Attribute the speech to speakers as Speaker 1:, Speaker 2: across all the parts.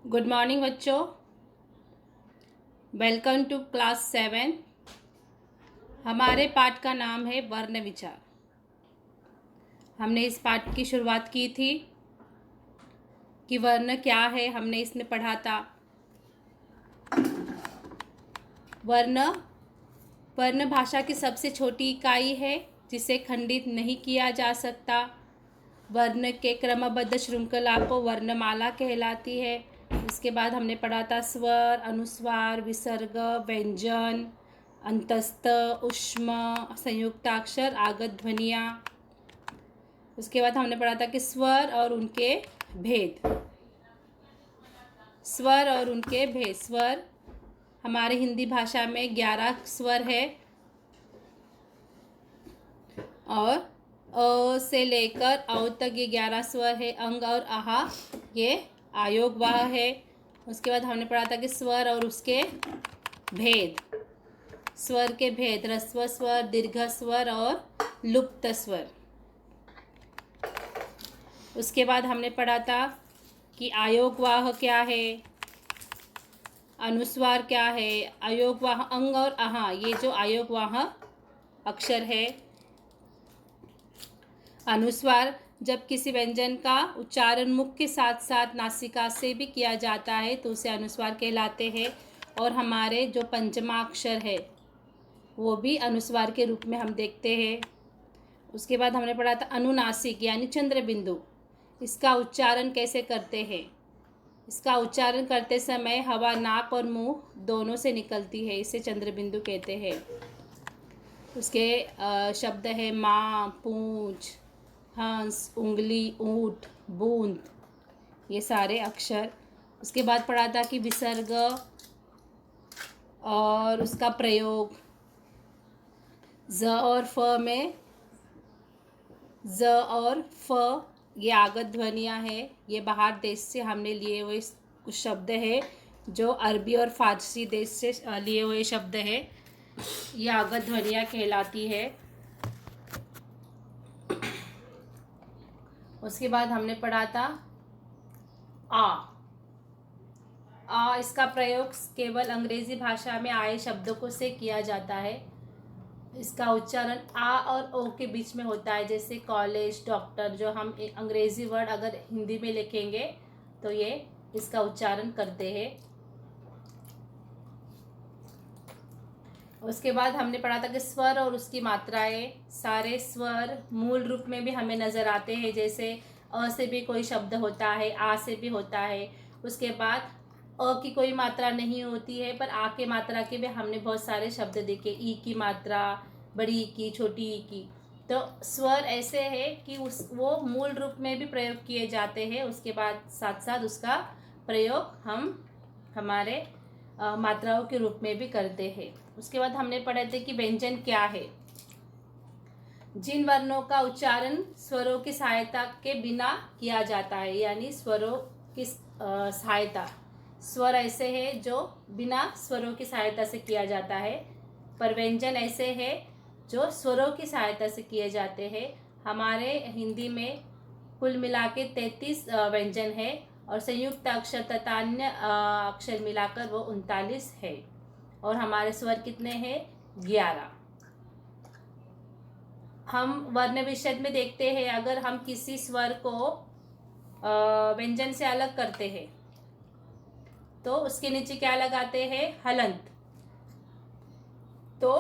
Speaker 1: Good morning बच्चों। Welcome to class 7। हमारे पाठ का नाम है वर्ण विचार। हमने इस पाठ की शुरुआत की थी कि वर्ण क्या है। हमने इसमें पढ़ा था वर्ण वर्ण भाषा की सबसे छोटी इकाई है जिसे खंडित नहीं किया जा सकता। वर्ण के क्रमबद्ध श्रृंखला को वर्णमाला कहलाती है। इसके बाद हमने पढ़ा था स्वर, अनुस्वार, विसर्ग, व्यंजन, अंतस्थ, ऊष्म, संयुक्ताक्षर, आगत ध्वनियाँ। उसके बाद हमने पढ़ा था कि स्वर और उनके भेद। स्वर हमारे हिंदी भाषा में 11 स्वर है और अ से लेकर औ तक ये 11 स्वर है। अंग और आहा ये आयोगवाह है। उसके बाद हमने पढ़ा था कि स्वर और उसके भेद। स्वर के भेद ह्रस्व स्वर, दीर्घ स्वर और लुप्त स्वर। उसके बाद हमने पढ़ा था कि आयोगवाह क्या है, अनुस्वार क्या है, आयोगवाह अंग और आहा ये जो आयोगवाह अक्षर है। अनुस्वार जब किसी व्यंजन का उच्चारण मुख के साथ साथ नासिका से भी किया जाता है तो उसे अनुस्वार कहलाते हैं। और हमारे जो पंचमाक्षर है वो भी अनुस्वार के रूप में हम देखते हैं। उसके बाद हमने पढ़ा था अनुनासिक यानी चंद्र बिंदु। इसका उच्चारण कैसे करते हैं। इसका उच्चारण करते समय हवा नाक और मुंह दोनों से निकलती है, इसे चंद्र बिंदु कहते हैं। उसके शब्द है माँ, पूंछ, हंस, उंगली, ऊंट, बूंद, ये सारे अक्षर। उसके बाद पढ़ा था कि विसर्ग और उसका प्रयोग। ज और फ में ज और फ ये आगत ध्वनियाँ हैं। ये बाहर देश से हमने लिए हुए कुछ शब्द है जो अरबी और फारसी देश से लिए हुए शब्द है। ये आगत ध्वनियाँ कहलाती है। उसके बाद हमने पढ़ा था इसका प्रयोग केवल अंग्रेजी भाषा में आए शब्दों को से किया जाता है। इसका उच्चारण आ और ओ के बीच में होता है, जैसे कॉलेज, डॉक्टर। जो हम अंग्रेजी वर्ड अगर हिंदी में लिखेंगे तो ये इसका उच्चारण करते हैं। उसके बाद हमने पढ़ा था कि स्वर और उसकी मात्राएं। सारे स्वर मूल रूप में भी हमें नज़र आते हैं, जैसे अ से भी कोई शब्द होता है, आ से भी होता है। उसके बाद अ की कोई मात्रा नहीं होती है पर आ के मात्रा के भी हमने बहुत सारे शब्द देखे। ई की मात्रा, बड़ी ई की, छोटी ई की। तो स्वर ऐसे है कि वो मूल रूप में भी प्रयोग किए जाते हैं। उसके बाद साथ साथ उसका प्रयोग हम हमारे मात्राओं के रूप में भी करते हैं। उसके बाद हमने पढ़े थे कि व्यंजन क्या है। जिन वर्णों का उच्चारण स्वरों की सहायता के बिना किया जाता है, यानी स्वरों की सहायता। स्वर ऐसे है जो बिना स्वरों की सहायता से किया जाता है, पर व्यंजन ऐसे है जो स्वरों की सहायता से किए जाते हैं। हमारे हिंदी में कुल मिला के 33 व्यंजन है और संयुक्त अक्षर तथा अन्य अक्षर मिलाकर वो 39 है। और हमारे स्वर कितने हैं? 11। हम वर्ण विच्छेद में देखते हैं, अगर हम किसी स्वर को व्यंजन से अलग करते हैं तो उसके नीचे क्या लगाते हैं? हलंत। तो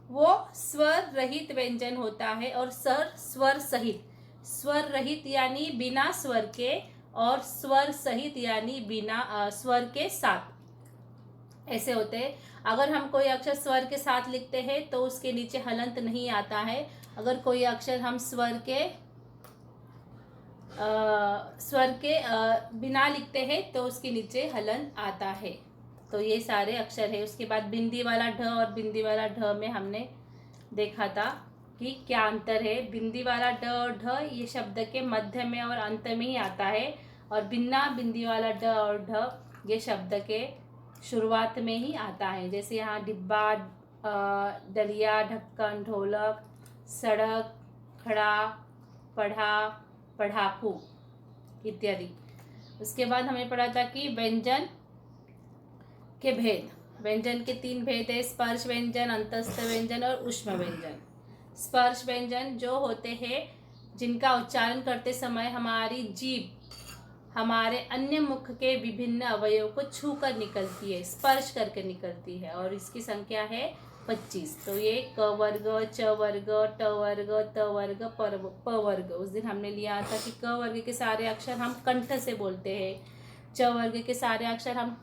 Speaker 1: वो स्वर रहित व्यंजन होता है। और स्वर सहित, स्वर रहित यानी बिना स्वर के, और स्वर सहित यानी बिना स्वर के साथ, ऐसे होते हैं। अगर हम कोई अक्षर स्वर के साथ लिखते हैं तो उसके नीचे हलंत नहीं आता है। अगर कोई अक्षर हम स्वर के बिना लिखते हैं तो उसके नीचे हलंत आता है। तो ये सारे अक्षर है। उसके बाद बिंदी वाला ढ और बिंदी वाला ढ में हमने देखा था कि क्या अंतर है। बिंदी वाला ड और ढ ये शब्द के मध्य में और अंत में ही आता है, और बिना बिंदी वाला ड और ढ ये शब्द के शुरुआत में ही आता है। जैसे यहाँ डिब्बा, डलिया, ढक्कन, ढोलक, सड़क, खड़ा, पढ़ा, पढ़ाकू इत्यादि। उसके बाद हमें पढ़ा था कि व्यंजन के भेद। व्यंजन के 3 भेद है, स्पर्श व्यंजन, अंतस्थ व्यंजन और ऊष्म व्यंजन। स्पर्श व्यंजन जो होते हैं जिनका उच्चारण करते समय हमारी जीभ हमारे अन्य मुख के विभिन्न अवयवों को छू कर निकलती है, स्पर्श करके निकलती है, और इसकी संख्या है 25। तो ये क वर्ग, च वर्ग, ट वर्ग, त वर्ग, प वर्ग। उस दिन हमने लिया था कि क वर्ग के सारे अक्षर हम कंठ से बोलते हैं, च वर्ग के सारे अक्षर हम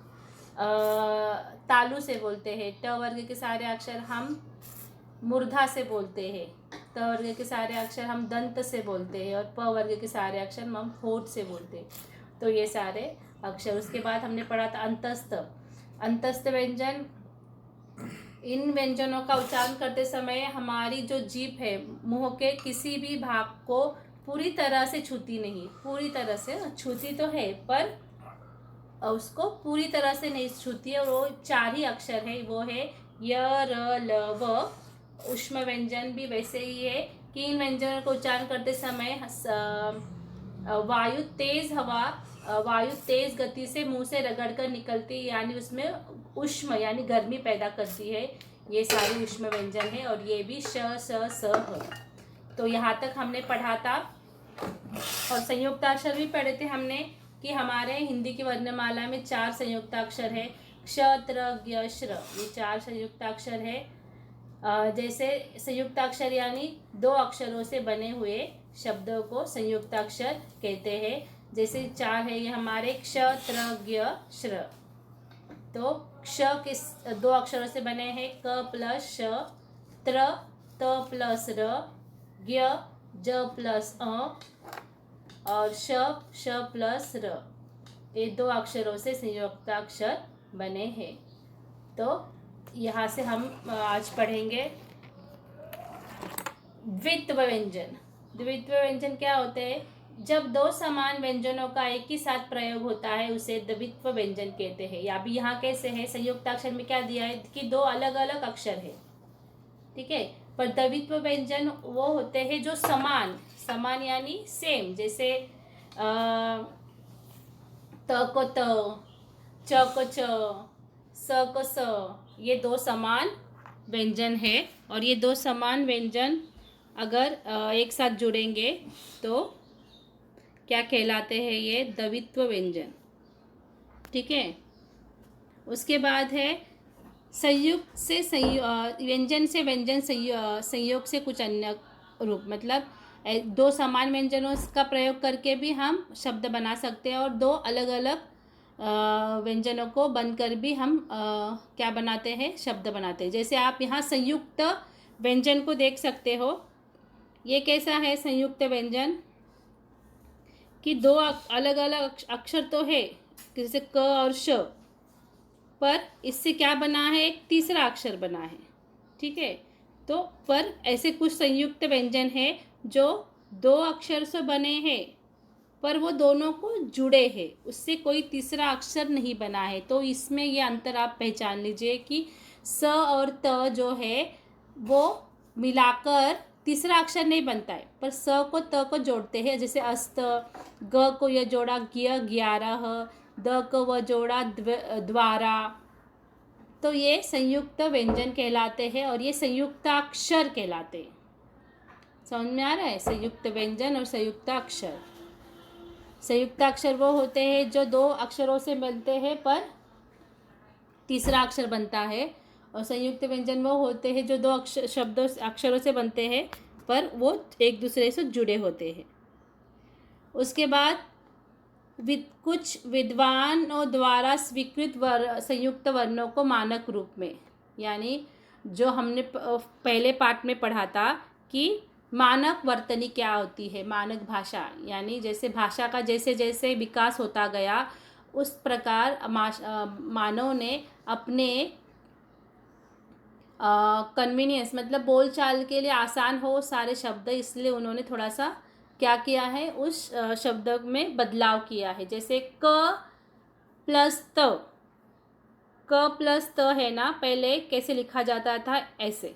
Speaker 1: तालु से बोलते हैं, ट वर्ग के सारे अक्षर हम मूर्धा से बोलते हैं, त वर्ग के सारे अक्षर हम दंत से बोलते हैं, और प वर्ग के सारे अक्षर हम होठ से बोलते हैं। तो ये सारे अक्षर। उसके बाद हमने पढ़ा था अंतस्थ। अंतस्थ व्यंजन, इन व्यंजनों का उच्चारण करते समय हमारी जो जीभ है मुंह के किसी भी भाग को पूरी तरह से छूती नहीं, पूरी तरह से छूती तो है पर उसको पूरी तरह से नहीं छूती है। और वो 4 ही अक्षर है, वो है य, र, ल, व। ऊष्म व्यंजन भी वैसे ही है कि इन व्यंजनों को उच्चारण करते समय वायु तेज गति से मुंह से रगड़कर निकलती है, यानी उसमें ऊष्म यानी गर्मी पैदा करती है। ये सारे ऊष्म व्यंजन है, और ये भी श, स, है। तो यहाँ तक हमने पढ़ा था। और संयुक्ताक्षर भी पढ़े थे हमने कि हमारे हिंदी की वर्णमाला में 4 संयुक्ताक्षर है, क्ष, त्र, ज्ञ, श्र। ये 4 संयुक्ताक्षर है। जैसे संयुक्ताक्षर यानी 2 अक्षरों से बने हुए शब्दों को संयुक्ताक्षर कहते हैं। जैसे 4 है ये हमारे क्ष, त्र, ज्ञ, श्र। तो क्ष किस 2 अक्षरों से बने हैं, क प्लस श, त्र त प्लस र, ज्ञ ज प्लस अ, और श प्लस र। ये 2 अक्षरों से संयुक्ताक्षर बने हैं। तो यहाँ से हम आज पढ़ेंगे द्वित्व व्यंजन। द्वित्व व्यंजन क्या होते हैं? जब 2 समान व्यंजनों का एक ही साथ प्रयोग होता है उसे द्वित्व व्यंजन कहते हैं। या अभी यहाँ कैसे है, संयुक्ताक्षर में क्या दिया है कि 2 अलग अलग अक्षर है, ठीक है। पर द्वित्व व्यंजन वो होते हैं जो समान यानी सेम। जैसे त को त, च को च, स को स। ये 2 समान व्यंजन है, और ये 2 समान व्यंजन अगर एक साथ जुड़ेंगे तो क्या कहलाते हैं? ये द्वित्व व्यंजन, ठीक है। उसके बाद है संयुक्त से व्यंजन से व्यंजन संयोग से कुछ अन्य रूप। मतलब 2 समान व्यंजनों का प्रयोग करके भी हम शब्द बना सकते हैं, और 2 अलग अलग व्यंजनों को बनकर भी हम क्या बनाते हैं? शब्द बनाते हैं। जैसे आप यहाँ संयुक्त व्यंजन को देख सकते हो। ये कैसा है संयुक्त व्यंजन कि 2 अलग अलग अक्षर तो है, जैसे क और श, पर इससे क्या बना है? एक तीसरा अक्षर बना है, ठीक है। तो पर ऐसे कुछ संयुक्त व्यंजन है जो 2 अक्षर से बने हैं पर वो दोनों को जुड़े हैं, उससे कोई तीसरा अक्षर नहीं बना है। तो इसमें ये अंतर आप पहचान लीजिए कि स और त जो है वो मिलाकर तीसरा अक्षर नहीं बनता है, पर स को त को जोड़ते हैं। जैसे अस्त, ग को यह जोड़ा ज्ञ, 11, द को वह जोड़ा द्वारा। तो ये संयुक्त व्यंजन कहलाते हैं, और ये संयुक्ताक्षर कहलाते हैं। समझ में आ रहा है? संयुक्त व्यंजन और संयुक्ताक्षर। संयुक्ताक्षर वो होते हैं जो 2 अक्षरों से बनते हैं पर तीसरा अक्षर बनता है, और संयुक्त व्यंजन वो होते हैं जो 2 अक्षरों से बनते हैं पर वो एक दूसरे से जुड़े होते हैं। उसके बाद कुछ विद्वानों द्वारा स्वीकृत संयुक्त वर्णों को मानक रूप में, यानी जो हमने पहले पाठ में पढ़ा था कि मानक वर्तनी क्या होती है। मानक भाषा यानी जैसे भाषा का जैसे जैसे विकास होता गया उस प्रकार मानव ने अपने कन्वीनियंस मतलब बोलचाल के लिए आसान हो सारे शब्द, इसलिए उन्होंने थोड़ा सा क्या किया है, उस शब्द में बदलाव किया है। जैसे क प्लस त, क प्लस त है ना, पहले कैसे लिखा जाता था? ऐसे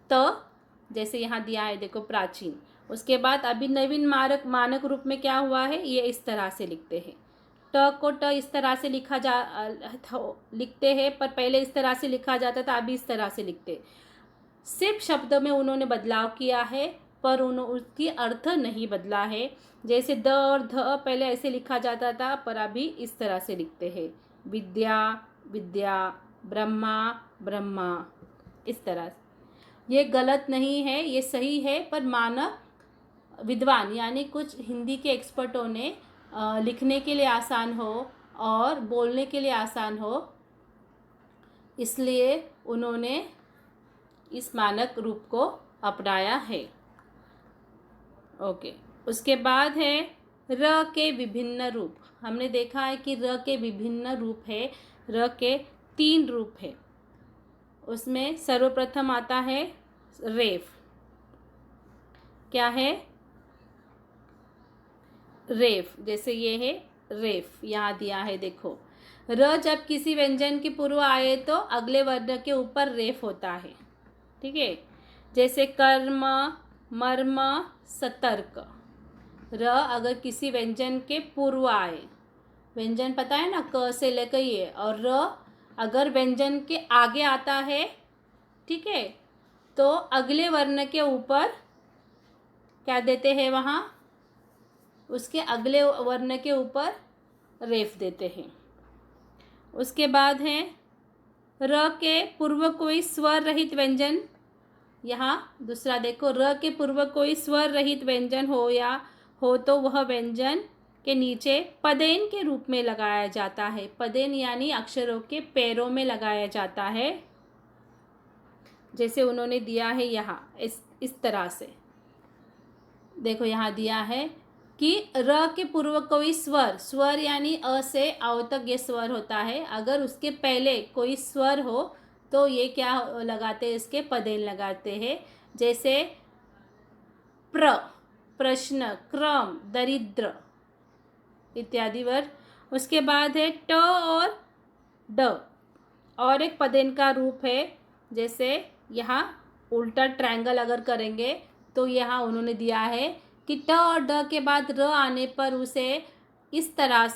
Speaker 1: त, जैसे यहाँ दिया है देखो प्राचीन। उसके बाद अभी नवीन मानक रूप में क्या हुआ है, ये इस तरह से लिखते हैं। ट को ट इस तरह से लिखते हैं, पर पहले इस तरह से लिखा जाता था, अभी इस तरह से लिखते। सिर्फ शब्द में उन्होंने बदलाव किया है, पर उसकी अर्थ नहीं बदला है। जैसे द और ध पहले ऐसे लिखा जाता था, पर अभी इस तरह से लिखते हैं। विद्या विद्या, ब्रह्मा ब्रह्मा, इस तरह। ये गलत नहीं है, ये सही है, पर मानव विद्वान यानी कुछ हिंदी के एक्सपर्टों ने लिखने के लिए आसान हो और बोलने के लिए आसान हो, इसलिए उन्होंने इस मानक रूप को अपनाया है। ओके, उसके बाद है र के विभिन्न रूप। हमने देखा है कि र के विभिन्न रूप है, र के 3 रूप है। उसमें सर्वप्रथम आता है रेफ। क्या है? रेफ। जैसे ये है रेफ, यहाँ दिया है, देखो। र जब किसी व्यंजन के पूर्व आए तो अगले वर्ण के ऊपर रेफ होता है, ठीक है। जैसे कर्म, मर्म, सतर्क। र अगर किसी व्यंजन के पूर्व आए, व्यंजन पता है ना, क से लेकर ये, और र अगर व्यंजन के आगे आता है, ठीक है, तो अगले वर्ण के ऊपर क्या देते हैं वहाँ? उसके अगले वर्ण के ऊपर रेफ देते हैं। उसके बाद है र के पूर्व कोई स्वर रहित व्यंजन। यहाँ दूसरा देखो, र के पूर्व कोई स्वर रहित व्यंजन हो तो वह व्यंजन के नीचे पदेन के रूप में लगाया जाता है। पदेन यानी अक्षरों के पैरों में लगाया जाता है। जैसे उन्होंने दिया है यहाँ इस तरह से, देखो यहाँ दिया है कि र के पूर्व कोई स्वर यानी अ से अ तक ये स्वर होता है। अगर उसके पहले कोई स्वर हो तो ये क्या लगाते हैं? इसके पदेन लगाते हैं। जैसे प्रश्न, क्रम, दरिद्र इत्यादि वर्ग। उसके बाद है ट और ड, और एक पदेन का रूप है। जैसे यहाँ उल्टा ट्रायंगल अगर करेंगे तो यहाँ उन्होंने दिया है कि ट और ड के बाद र आने पर उसे इस तरह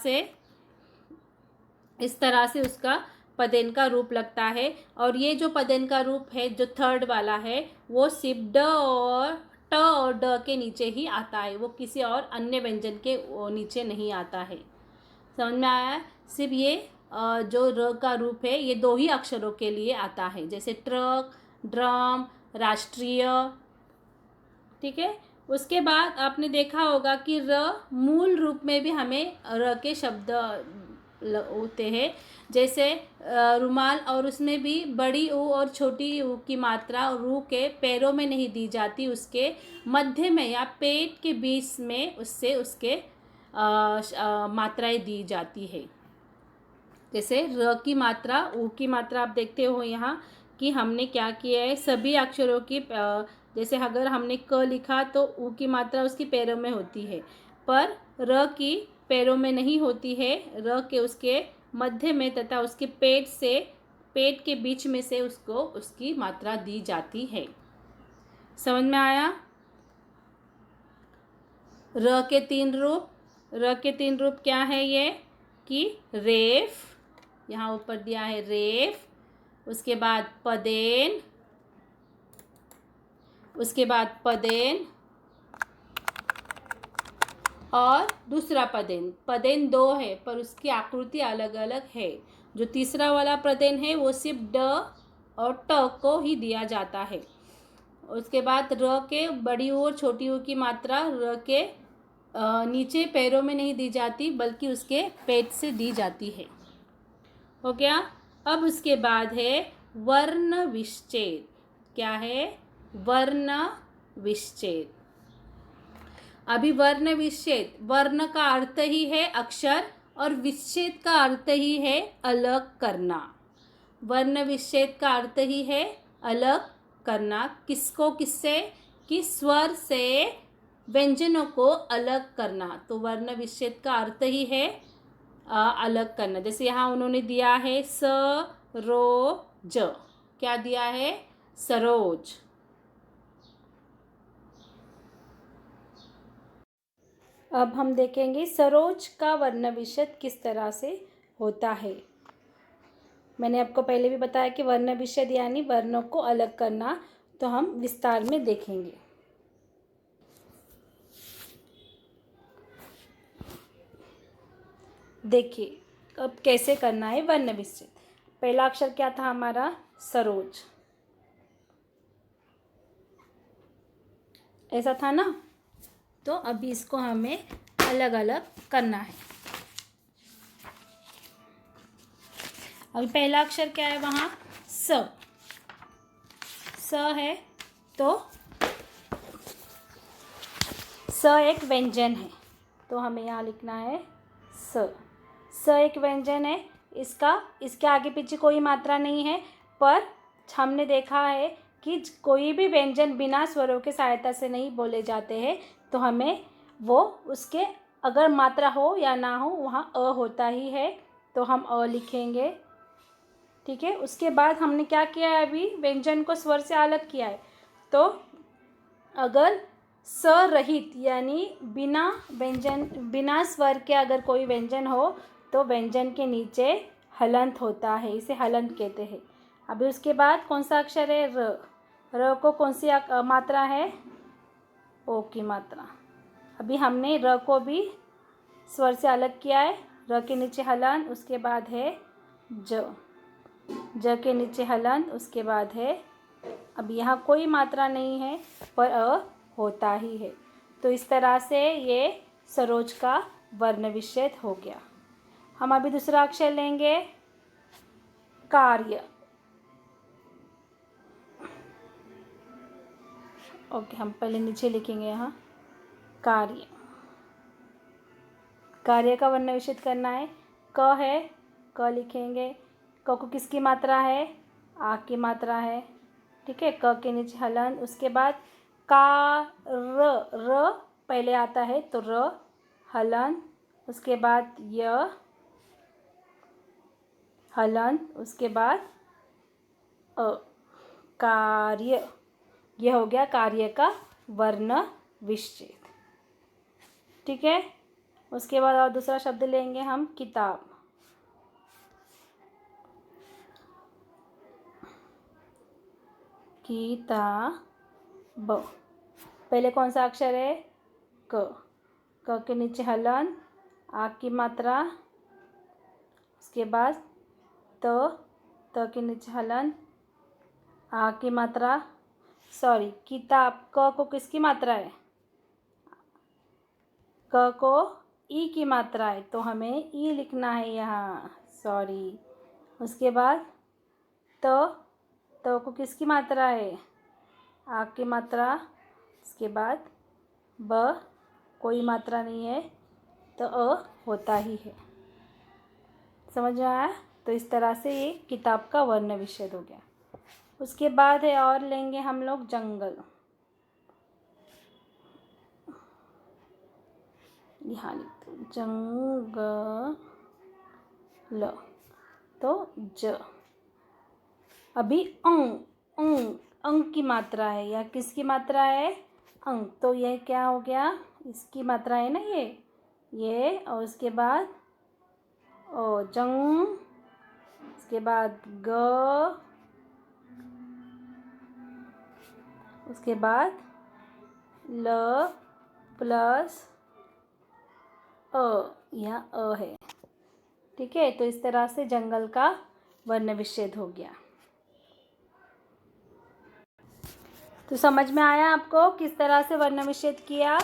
Speaker 1: से उसका पदेन का रूप लगता है। और ये जो पदेन का रूप है, जो थर्ड वाला है, वो सिर्फ ड और ट और ड के नीचे ही आता है, वो किसी और अन्य व्यंजन के नीचे नहीं आता है। समझ में आया? सिर्फ ये जो र का रूप है, ये 2 ही अक्षरों के लिए आता है, जैसे ट्रक, ड्रम, राष्ट्रीय, ठीक है। उसके बाद आपने देखा होगा कि र मूल रूप में भी हमें र के शब्द होते हैं। जैसे रुमाल, और उसमें भी बड़ी ऊ और छोटी ऊ की मात्रा रू के पैरों में नहीं दी जाती, उसके मध्य में या पेट के बीच में उसके मात्राएं दी जाती है। जैसे र की मात्रा, ऊ की मात्रा आप देखते हो यहाँ कि हमने क्या किया है, सभी अक्षरों की जैसे अगर हमने क लिखा तो ऊ की मात्रा उसकी पैरों में होती है, पर र की पैरों में नहीं होती है। र के उसके मध्य में तथा उसके पेट के बीच में से उसकी मात्रा दी जाती है। समझ में आया? र के 3 रूप। र के 3 रूप क्या है? ये कि रेफ, यहाँ ऊपर दिया है रेफ, उसके बाद पदेन, और दूसरा पदेन। पदेन 2 है, पर उसकी आकृति अलग अलग है। जो तीसरा वाला पदेन है वो सिर्फ ड और ट को ही दिया जाता है। उसके बाद र के बड़ी ऊ और छोटी ऊ की मात्रा र के नीचे पैरों में नहीं दी जाती, बल्कि उसके पेट से दी जाती है। हो गया? अब उसके बाद है वर्ण विच्छेद। क्या है? वर्ण विच्छेद। अभी वर्ण विच्छेद, वर्ण का अर्थ ही है अक्षर और विच्छेद का अर्थ ही है अलग करना। वर्ण विच्छेद का अर्थ ही है अलग करना। किसको किससे? कि स्वर से व्यंजनों को अलग करना। तो वर्ण विच्छेद का अर्थ ही है अलग करना। जैसे यहाँ उन्होंने दिया है सरोज। क्या दिया है? सरोज। अब हम देखेंगे सरोज का वर्ण विच्छेद किस तरह से होता है। मैंने आपको पहले भी बताया कि वर्ण विच्छेद यानी वर्णों को अलग करना, तो हम विस्तार में देखेंगे। देखिए अब कैसे करना है वर्ण विच्छेद। पहला अक्षर क्या था हमारा? सरोज, ऐसा था ना। तो अभी इसको हमें अलग अलग करना है। अभी पहला अक्षर क्या है वहाँ? स। स है तो स एक व्यंजन है, तो हमें यहाँ लिखना है स। स एक व्यंजन है, इसके आगे पीछे कोई मात्रा नहीं है, पर हमने देखा है कि कोई भी व्यंजन बिना स्वरों की सहायता से नहीं बोले जाते हैं, तो हमें वो उसके अगर मात्रा हो या ना हो वहाँ अ होता ही है, तो हम अ लिखेंगे। ठीक है, उसके बाद हमने क्या किया है? अभी व्यंजन को स्वर से अलग किया है। तो अगर स रहित यानी बिना व्यंजन, बिना स्वर के अगर कोई व्यंजन हो तो व्यंजन के नीचे हलंत होता है, इसे हलंत कहते हैं। अभी उसके बाद कौन सा अक्षर है? र। र को कौन सी मात्रा है? ओ की मात्रा। अभी हमने र को भी स्वर से अलग किया है। र के नीचे हलंत, उसके बाद है ज। ज के नीचे हलंत, उसके बाद है, अब यहाँ कोई मात्रा नहीं है पर अ होता ही है। तो इस तरह से ये सरोज का वर्ण विच्छेद हो गया। हम अभी दूसरा अक्षर लेंगे कार्य। ओके, हम पहले नीचे लिखेंगे यहाँ कार्य। कार्य का वर्ण विच्छेद करना है। क है, क लिखेंगे। क को किसकी मात्रा है? आ की मात्रा है। ठीक है, क के नीचे हलंत, उसके बाद का र पहले आता है तो र हलंत, उसके बाद य हलंत, उसके बाद अ कार्य। यह हो गया कार्य का वर्ण विच्छेद। ठीक है, उसके बाद और दूसरा शब्द लेंगे हम किताब। किताब। पहले कौन सा अक्षर है? क। क के नीचे हलंत, आ की मात्रा, उसके बाद त के नीचे हलंत, आ की मात्रा। सॉरी, किताब क को किसकी मात्रा है? क को ई की मात्रा है, तो हमें ई लिखना है यहाँ। सॉरी, उसके बाद तो को किसकी मात्रा है? आ की मात्रा, उसके बाद ब कोई मात्रा नहीं है तो अ होता ही है। समझ में आया? तो इस तरह से ये किताब का वर्ण विच्छेद हो गया। उसके बाद है और लेंगे हम लोग जंगल। यहाँ लिखते हैं जंगल, तो ज। अभी अंग की मात्रा है, या किसकी मात्रा है? अंग, तो ये क्या हो गया? इसकी मात्रा है ना ये, और उसके बाद ओ जंग, उसके बाद ग, उसके बाद ल प्लस अ, यहाँ अ है। ठीक है, तो इस तरह से जंगल का वर्ण विच्छेद हो गया। तो समझ में आया आपको किस तरह से वर्ण विच्छेद किया?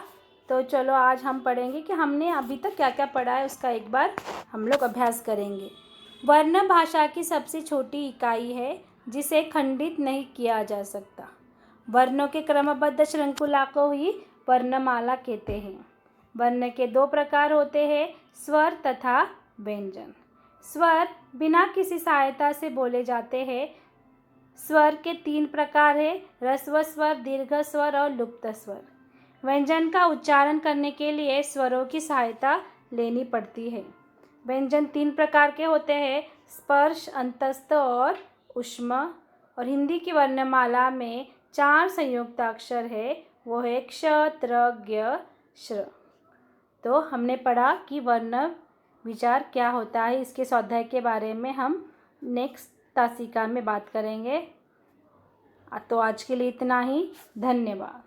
Speaker 1: तो चलो आज हम पढ़ेंगे कि हमने अभी तक क्या क्या पढ़ा है, उसका एक बार हम लोग अभ्यास करेंगे। वर्ण भाषा की सबसे छोटी इकाई है जिसे खंडित नहीं किया जा सकता। वर्णों के क्रमबद्ध श्रृंखला को ही वर्णमाला कहते हैं। वर्ण के दो प्रकार होते हैं, स्वर तथा व्यंजन। स्वर बिना किसी सहायता से बोले जाते हैं। स्वर के 3 प्रकार है, ह्रस्व स्वर, दीर्घ स्वर और लुप्त स्वर। व्यंजन का उच्चारण करने के लिए स्वरों की सहायता लेनी पड़ती है। व्यंजन 3 प्रकार के होते हैं, स्पर्श, अंतस्थ और ऊष्म। और हिंदी की वर्णमाला में 4 संयुक्त अक्षर है, वो है क्ष, त्र, ज्ञ, श्र। तो हमने पढ़ा कि वर्ण विचार क्या होता है। इसके स्वाध्याय के बारे में हम नेक्स्ट तासिका में बात करेंगे। तो आज के लिए इतना ही। धन्यवाद।